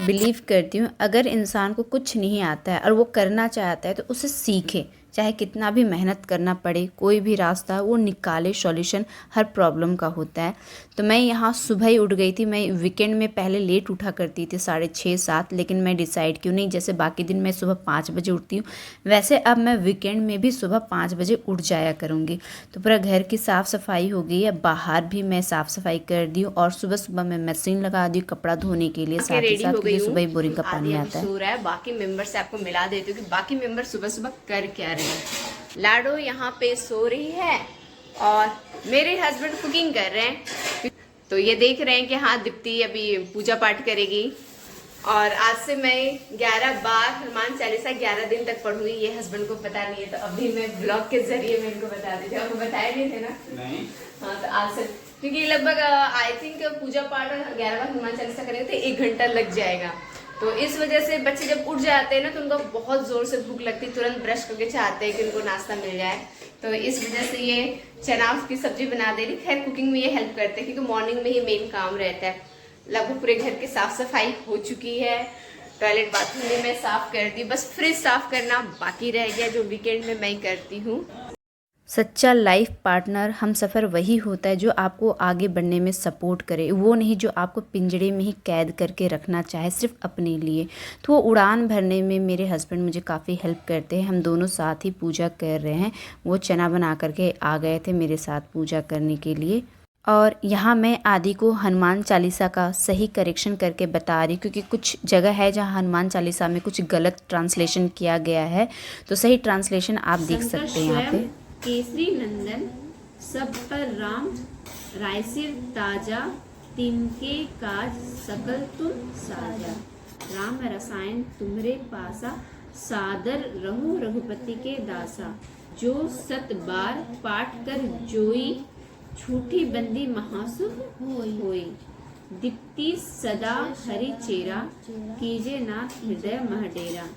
Believe करती हूँ अगर इंसान को कुछ नहीं आता है और वो करना चाहता है तो उसे सीखे, चाहे कितना भी मेहनत करना पड़े, कोई भी रास्ता वो निकाले। सॉल्यूशन हर प्रॉब्लम का होता है। तो मैं यहाँ सुबह ही उठ गई थी। मैं वीकेंड में पहले लेट उठा करती थी 6:30-7, लेकिन मैं डिसाइड क्यों नहीं, जैसे बाकी दिन मैं सुबह 5 बजे उठती हूँ वैसे अब मैं वीकेंड में भी सुबह 5 बजे उठ जाया करूँगी। तो पूरा घर की साफ़ सफाई हो गई है, बाहर भी मैं साफ़ सफाई कर दी हूँ और सुबह सुबह मैं मशीन लगा दी कपड़ा धोने के लिए, साथ ही साथ क्योंकि सुबह ही बोरिंग का पानी आता है। सो रहा है। बाकी मेंबर से आपको मिला देती हूँ कि बाकी मेंबर सुबह सुबह कर क्या रहे हैं। लाडो यहाँ पे सो रही है और मेरे हस्बैंड कुकिंग कर रहे हैं। तो ये देख रहे हैं कि हाँ दीप्ति अभी पूजा पाठ करेगी और आज से मैं 11 बार हनुमान चालीसा 11 दिन तक पढ़ूंगी। ये हस्बैंड को पता नहीं है तो अभी मैं ब्लॉग के जरिए मैं इनको बता देती हूँ। आपको बताया नहीं थे ना? नहीं। हाँ तो आज से, क्योंकि लगभग आई थिंक पूजा पाठ 11 बार हनुमान चालीसा करेंगे तो 1 घंटा लग जाएगा। तो इस वजह से बच्चे जब उठ जाते हैं ना तो उनको बहुत जोर से भूख लगती है, तुरंत ब्रश करके चाहते हैं कि उनको नाश्ता मिल जाए। तो इस वजह से ये चना की सब्जी बना दे रही। खैर कुकिंग में ये हेल्प करते हैं क्योंकि मॉर्निंग में ही मेन काम रहता है। लगभग पूरे घर की साफ सफाई हो चुकी है। टॉयलेट बाथरूम भी मैं साफ कर दी, बस फ्रिज साफ करना बाकी रह गया जो वीकेंड में मैं करती हूँ। सच्चा लाइफ पार्टनर हम सफ़र वही होता है जो आपको आगे बढ़ने में सपोर्ट करे, वो नहीं जो आपको पिंजड़े में ही कैद करके रखना चाहे सिर्फ अपने लिए। तो वो उड़ान भरने में मेरे हस्बैंड मुझे काफ़ी हेल्प करते हैं। हम दोनों साथ ही पूजा कर रहे हैं। वो चना बना करके आ गए थे मेरे साथ पूजा करने के लिए। और यहाँ मैं आदि को हनुमान चालीसा का सही करेक्शन करके बता रही, क्योंकि कुछ जगह है जहाँ हनुमान चालीसा में कुछ गलत ट्रांसलेशन किया गया है। तो सही ट्रांसलेशन आप देख सकते हैं यहाँ पे। केसरी नंदन सब पर राम, रायसिर ताजा, तिनके काज सकल तुम साजा। राम रसायन तुम्हरे पासा, सादर रहो रघुपति के दासा। जो 7 बार पाठ कर जोई, छूटी बंदी महासुख होई। दीप्ति सदा हरि चेरा, कीजे नाथ हृदय महडेरा।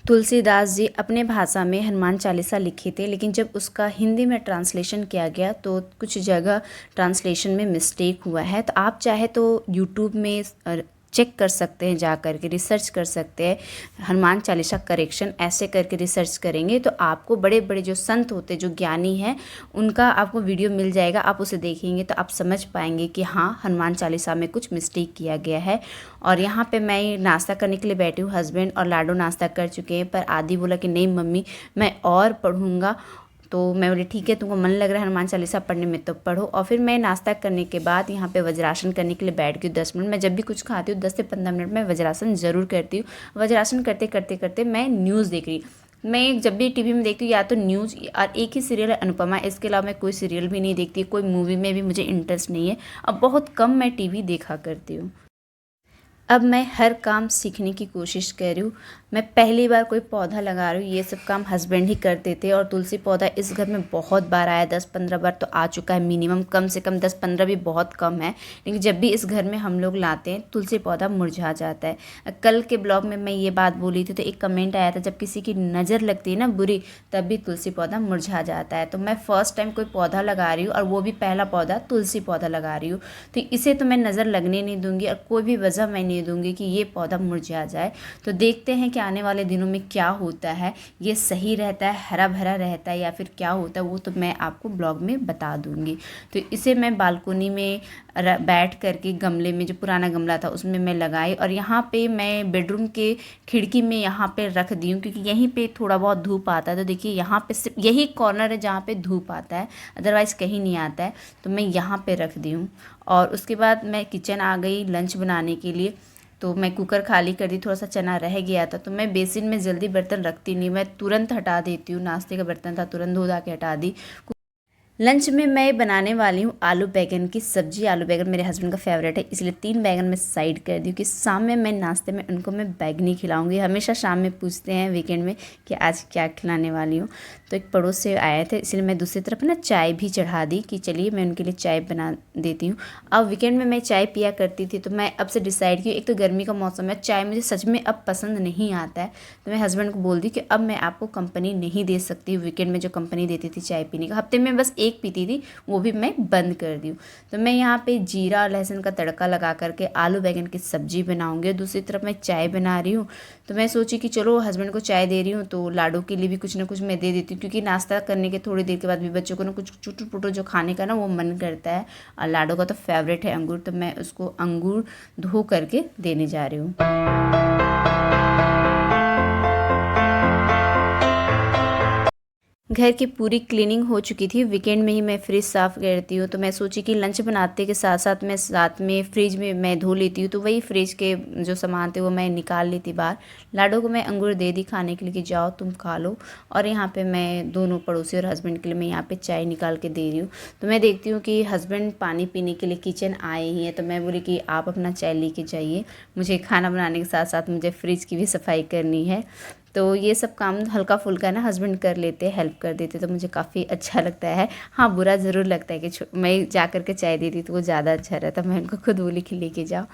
तुलसीदास जी अपने भाषा में हनुमान चालीसा लिखे थे, लेकिन जब उसका हिंदी में ट्रांसलेशन किया गया तो कुछ जगह ट्रांसलेशन में मिस्टेक हुआ है। तो आप चाहे तो यूट्यूब में चेक कर सकते हैं, जा कर के रिसर्च कर सकते हैं। हनुमान चालीसा करेक्शन ऐसे करके रिसर्च करेंगे तो आपको बड़े बड़े जो संत होते जो ज्ञानी हैं उनका आपको वीडियो मिल जाएगा। आप उसे देखेंगे तो आप समझ पाएंगे कि हाँ हनुमान चालीसा में कुछ मिस्टेक किया गया है। और यहाँ पे मैं नाश्ता करने के लिए बैठी हूँ। हस्बैंड और लाडो नाश्ता कर चुके हैं, पर आदि बोला कि नहीं मम्मी मैं और पढ़ूँगा। तो मैं बोली ठीक है, तुमको मन लग रहा है हनुमान चालीसा पढ़ने में तो पढ़ो। और फिर मैं नाश्ता करने के बाद यहाँ पे वज्रासन करने के लिए बैठ गई 10 मिनट। मैं जब भी कुछ खाती हूँ 10 से 15 मिनट में वज्रासन ज़रूर करती हूँ। वज्रासन करते करते करते मैं न्यूज़ देख रही। मैं जब भी टीवी में देखती हूँ या तो न्यूज़ और एक ही सीरियल है अनुपमा, इसके अलावा मैं कोई सीरियल भी नहीं देखती, कोई मूवी में भी मुझे इंटरेस्ट नहीं है। अब बहुत कम मैं टीवी देखा करती हूँ। अब मैं हर काम सीखने की कोशिश कर रही हूँ। मैं पहली बार कोई पौधा लगा रही हूँ। ये सब काम हस्बैंड ही करते थे और तुलसी पौधा इस घर में बहुत बार आया, 10-15 बार तो आ चुका है मिनिमम, कम से कम 10-15 भी बहुत कम है। लेकिन जब भी इस घर में हम लोग लाते हैं तुलसी पौधा मुरझा जाता है। कल के ब्लॉग में मैं ये बात बोली थी तो एक कमेंट आया था, जब किसी की नज़र लगती है ना बुरी तब भी तुलसी पौधा मुरझा जाता है। तो मैं फ़र्स्ट टाइम कोई पौधा लगा रही हूँ और वो भी पहला पौधा तुलसी पौधा लगा रही हूँ। तो इसे तो मैं नज़र लगने नहीं दूँगी और कोई भी वजह मैं नहीं दूँगी कि ये पौधा मुरझा जाए। तो देखते हैं कि आने वाले दिनों में क्या होता है, ये सही रहता है, हरा भरा रहता है या फिर क्या होता है, वो तो मैं आपको ब्लॉग में बता दूंगी। तो इसे मैं बालकोनी में बैठ करके गमले में, जो पुराना गमला था उसमें मैं लगाई और यहाँ पे मैं बेडरूम के खिड़की में यहाँ पे रख दी हूँ, क्योंकि यहीं पे थोड़ा बहुत धूप आता है। तो देखिए यहाँ पे सिर्फ यही कॉर्नर है जहाँ पे धूप आता है, अदरवाइज़ कहीं नहीं आता है। तो मैं यहाँ पे रख दी हूँ और उसके बाद मैं किचन आ गई लंच बनाने के लिए। तो मैं कुकर खाली कर दी, थोड़ा सा चना रह गया था तो मैं बेसिन में जल्दी बर्तन रखती नहीं, मैं तुरंत हटा देती हूँ। नाश्ते का बर्तन था तुरंत धो धा के हटा दी। लंच में मैं बनाने वाली हूँ आलू बैगन की सब्जी। आलू बैगन मेरे हस्बैंड का फेवरेट है, इसलिए 3 बैगन मैं साइड कर दी कि शाम में मैं नाश्ते में उनको मैं बैगनी खिलाऊंगी। हमेशा शाम में पूछते हैं वीकेंड में कि आज क्या खिलाने वाली हूँ। तो एक पड़ोस से आए थे, इसलिए मैं दूसरी तरफ ना चाय भी चढ़ा दी कि चलिए मैं उनके लिए चाय बना देती हूँ। अब वीकेंड में मैं चाय पिया करती थी तो मैं अब से डिसाइड की, एक तो गर्मी का मौसम है, चाय मुझे सच में अब पसंद नहीं आता है। तो मैं हस्बैंड को बोल दी कि अब मैं आपको कंपनी नहीं दे सकती। वीकेंड में जो कंपनी देती थी चाय पीने का, हफ्ते में बस एक पीती थी, वो भी मैं बंद कर दी हूँ। तो मैं यहाँ पे जीरा और लहसुन का तड़का लगा करके आलू बैंगन की सब्जी बनाऊँगी। दूसरी तरफ मैं चाय बना रही हूँ। तो मैं सोची कि चलो हस्बैंड को चाय दे रही हूँ तो लाडो के लिए भी कुछ ना कुछ मैं दे देती हूँ, क्योंकि नाश्ता करने के थोड़ी देर के बाद भी बच्चों को ना कुछ चुटुर पुटुर जो खाने का ना वो मन करता है। और लाडो का तो फेवरेट है अंगूर, तो मैं उसको अंगूर धो करके देने जा रही हूँ। घर की पूरी क्लीनिंग हो चुकी थी। वीकेंड में ही मैं फ्रिज साफ़ करती हूँ, तो मैं सोची कि लंच बनाते के साथ साथ में फ्रिज में मैं धो लेती हूँ। तो वही फ्रिज के जो सामान थे वो मैं निकाल ली थी बाहर। लाडो को मैं अंगूर दे दी खाने के लिए कि जाओ तुम खा लो। और यहाँ पे मैं दोनों पड़ोसी और हस्बैंड के लिए मैं यहाँ पे चाय निकाल के दे रही हूँ। तो मैं देखती हूँ कि हस्बैंड पानी पीने के लिए किचन आए ही हैं, तो मैं बोली कि आप अपना चाय लेके जाइए, मुझे खाना बनाने के साथ साथ मुझे फ्रिज की भी सफाई करनी है। तो ये सब काम हल्का फुल्का ना हस्बैंड कर लेते, हेल्प कर देते, तो मुझे काफ़ी अच्छा लगता है। हाँ, बुरा ज़रूर लगता है कि मैं जा कर के चाय देती तो वो ज़्यादा अच्छा रहता, मैं उनको खुद बोली कि लेके जाओ।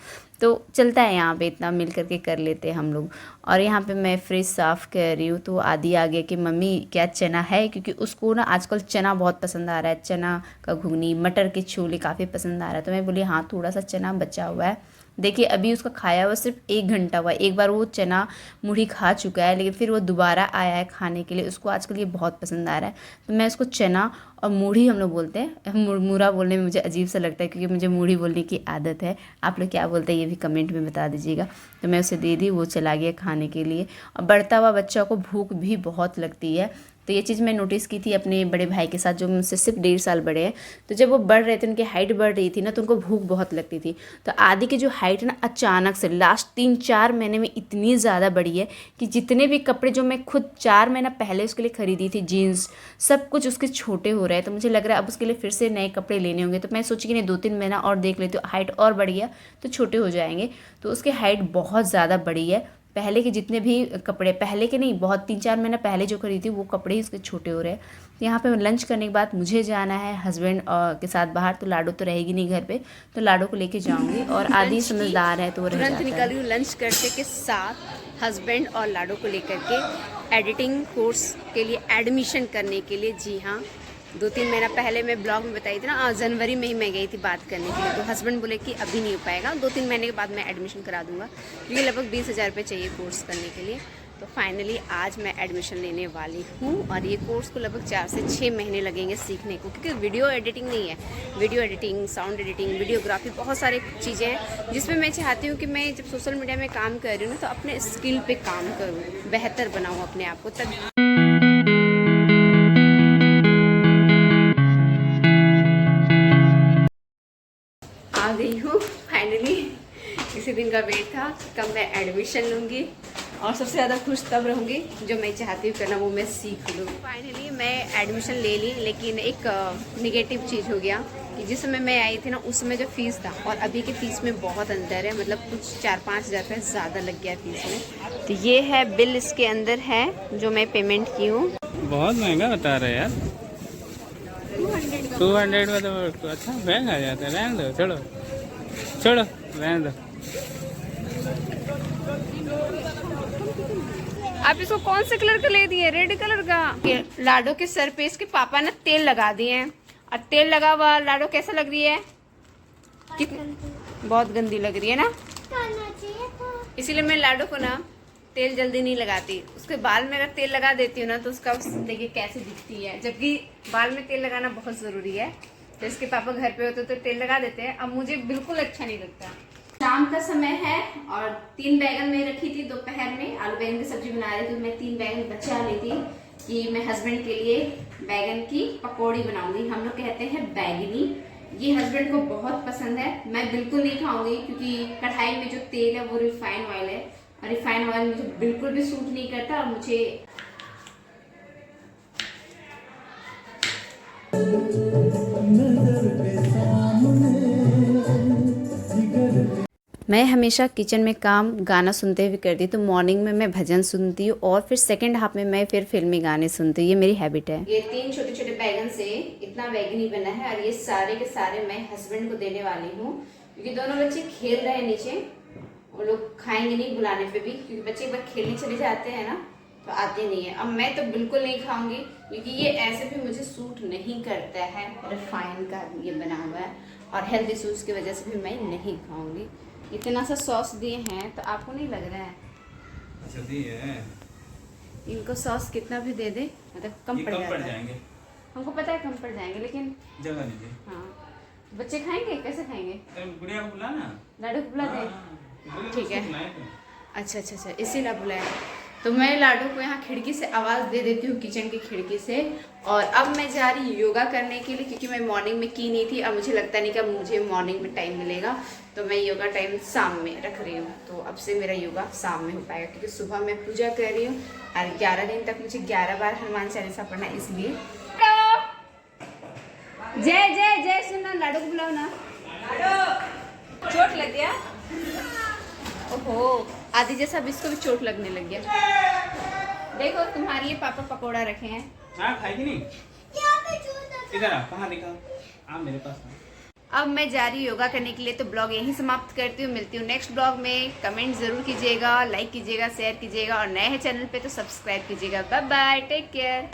तो चलता है यहाँ पे, इतना मिल करके कर लेते हैं हम लोग। और यहाँ पे मैं फ्रिज साफ़ कर रही हूँ तो आदि आ गया कि मम्मी क्या चना है, क्योंकि उसको ना आजकल चना बहुत पसंद आ रहा है, चना का घुगनी, मटर के छोले काफ़ी पसंद आ रहा है। तो मैं बोली हाँ थोड़ा सा चना बचा हुआ है। देखिए अभी उसका खाया हुआ सिर्फ 1 घंटा हुआ है। एक बार वो चना मुढ़ी खा चुका है, लेकिन फिर वो दोबारा आया है खाने के लिए, उसको आजकल ये बहुत पसंद आ रहा है। तो मैं उसको चना और मूढ़ी, हम लोग बोलते हैं, मुरमुरा बोलने में मुझे अजीब सा लगता है क्योंकि मुझे मूढ़ी बोलने की आदत है। आप लोग क्या बोलते हैं ये भी कमेंट में बता दीजिएगा। तो मैं उसे दे दी, वो चला गया खाने के लिए। और बढ़ता हुआ बच्चा को भूख भी बहुत लगती है, तो ये चीज़ मैं नोटिस की थी अपने बड़े भाई के साथ, जो मुझसे सिर्फ 1.5 साल बड़े हैं। तो जब वो बढ़ रहे थे, उनकी हाइट बढ़ रही थी ना, तो उनको भूख बहुत लगती थी। तो आदि की जो हाइट ना अचानक से लास्ट 3-4 महीने में इतनी ज़्यादा बढ़ी है कि जितने भी कपड़े जो मैं खुद 4 महीना पहले उसके लिए खरीदी थी, जीन्स सब कुछ उसके छोटे हो रहे हैं। तो मुझे लग रहा है अब उसके लिए फिर से नए कपड़े लेने होंगे। तो मैं सोची कि नहीं 2-3 महीना और देख लेती हूँ, हाइट और बढ़ गया तो छोटे हो जाएंगे। तो उसकी हाइट बहुत ज़्यादा बढ़ी है। पहले के जितने भी कपड़े, पहले के नहीं, बहुत 3-4 महीना पहले जो खरीदी वो कपड़े ही उसके छोटे हो रहे हैं। यहाँ पे लंच करने के बाद मुझे जाना है हस्बैंड के साथ बाहर, तो लाडो तो रहेगी नहीं घर पे, तो लाडो को लेके जाऊंगी। और आदि समझदार है तो वो रह जाता है। तुरंत निकली हूँ लंच करते के साथ हस्बैंड और लाडो को लेकर के एडिटिंग कोर्स के लिए एडमिशन करने के लिए। जी हाँ, 2-3 महीना पहले मैं ब्लॉग में बताई थी ना, जनवरी में ही मैं गई थी बात करने के लिए। तो हस्बैंड बोले कि अभी नहीं हो पाएगा, 2-3 महीने के बाद मैं एडमिशन करा दूंगा, क्योंकि लगभग 20,000 रुपये चाहिए कोर्स करने के लिए। तो फाइनली आज मैं एडमिशन लेने वाली हूँ। और ये कोर्स को लगभग 4 से 6 महीने लगेंगे सीखने को, क्योंकि वीडियो एडिटिंग नहीं है, video editing, sound editing, videography, बहुत सारी चीज़ें हैं जिसमें मैं चाहती हूँ कि मैं जब सोशल मीडिया में काम कर रही हूँ ना, तो अपने स्किल पे काम करूँ, बेहतर बनाऊँ अपने आप को। तब आ गई हूँ फाइनली। इसी दिन का वेट था कब मैं एडमिशन लूँगी, और सबसे ज़्यादा खुश तब रहूँगी जो मैं चाहती हूँ करना वो मैं सीख लूँ। फाइनली मैं एडमिशन ले ली, लेकिन एक निगेटिव चीज़ हो गया कि जिस समय मैं आई थी ना, उस समय जो फ़ीस था और अभी के फ़ीस में बहुत अंतर है। मतलब कुछ 4-5 हज़ार रुपये ज़्यादा लग गया फ़ीस में। तो ये है बिल, इसके अंदर है जो मैं पेमेंट की हूँ। बहुत महंगा बता रहे यार, 200 में तो अच्छा महंगा आ जाता है। रहने दो, छोड़ो छोड़ो, रहने दो। आप इसको कौन से कलर का ले दिए? रेड कलर का। लाडो के सर पे इसके पापा ने तेल लगा दिए हैं, और तेल लगा हुआ लाडो कैसा लग रही है? कितनी बहुत गंदी लग रही है ना, इसीलिए मैं लाडो को ना तेल जल्दी नहीं लगाती। उसके बाल में अगर तेल लगा देती हूँ ना, तो उसका देखिए कैसे दिखती है, जबकि बाल में तेल लगाना बहुत ज़रूरी है। तो इसके पापा घर पे होते तो तेल लगा देते हैं, अब मुझे बिल्कुल अच्छा नहीं लगता। शाम का समय है और 3 बैगन में रखी थी दोपहर में, आलू बैगन की सब्जी बना रही थी। मैं 3 बैगन बचा ली थी कि मैं हस्बैंड के लिए बैगन की पकौड़ी बनाऊंगी। हम लोग कहते हैं बैगनी, ये हस्बैंड को बहुत पसंद है। मैं बिल्कुल नहीं खाऊंगी क्योंकि कढ़ाई में जो तेल है वो रिफाइंड ऑयल है, और रिफाइंड ऑयल मुझे बिल्कुल भी सूट नहीं करता। और मुझे मैं हमेशा किचन में काम गाना सुनते हुए करती हूँ। तो मॉर्निंग में मैं भजन सुनती हूँ और फिर सेकंड हाफ में मैं फिर फिल्मी गाने सुनती हूँ। ये मेरी हैबिट है। ये 3 छोटे छोटे बैगन से इतना बैगनी बना है, और ये सारे के सारे मैं हस्बैंड को देने वाली हूँ, क्योंकि दोनों बच्चे खेल रहे हैं नीचे। वो लोग खाएंगे नहीं बुलाने पे भी, क्योंकि बच्चे एक बार खेलने चले जाते हैं ना तो आती नहीं है। अब मैं तो बिल्कुल नहीं खाऊंगी क्योंकि ये ऐसे भी मुझे सूट नहीं करता है, रिफाइन का ये बना हुआ है और हेल्थ इशूज़ की वजह से भी मैं नहीं खाऊंगी। इतना सा सॉस दिए हैं तो आपको नहीं लग रहा है? अच्छा दिए हैं। इनको सॉस कितना भी दे दे मतलब कम पड़ जाएंगे। हमको पता है कम पड़ जाएंगे, लेकिन जगह लीजिए। हाँ बच्चे खाएंगे, कैसे खाएंगे? गुड़िया को बुला ना। लाडू को बुला दे। ठीक है, अच्छा। अच्छा इसीलिए बुलाया। तो मैं लाडू को यहाँ खिड़की से आवाज़ दे देती हूँ, किचन की खिड़की से। और अब मैं जा रही योगा करने के लिए क्योंकि मैं मॉर्निंग में की नहीं थी। अब मुझे लगता नहीं कि अब मुझे मॉर्निंग में टाइम मिलेगा, तो मैं योगा टाइम शाम में रख रही हूँ। तो अब से मेरा योगा शाम में हो पाएगा क्योंकि सुबह मैं पूजा कर रही हूँ और 11 दिन तक मुझे 11 बार हनुमान चालीसा पढ़ना है। इसलिए जय जय जय सुनना, लाडू को बुलाओ ना। चोट लग गया? ओहो, आदि जैसा अब इसको भी चोट लगने लग गया। देखो तुम्हारे लिए पापा पकोड़ा रखे हैं। हाँ खाएगी नहीं? इधर आ, कहाँ दिखा? आ मेरे पास आ। अब मैं जा रही हूँ योगा करने के लिए, तो ब्लॉग यहीं समाप्त करती हूँ। मिलती हूँ नेक्स्ट ब्लॉग में। कमेंट जरूर कीजिएगा, लाइक कीजिएगा, शेयर कीजिएगा और नए हैं चैनल पे तो सब्सक्राइब कीजिएगा। Bye bye, take care.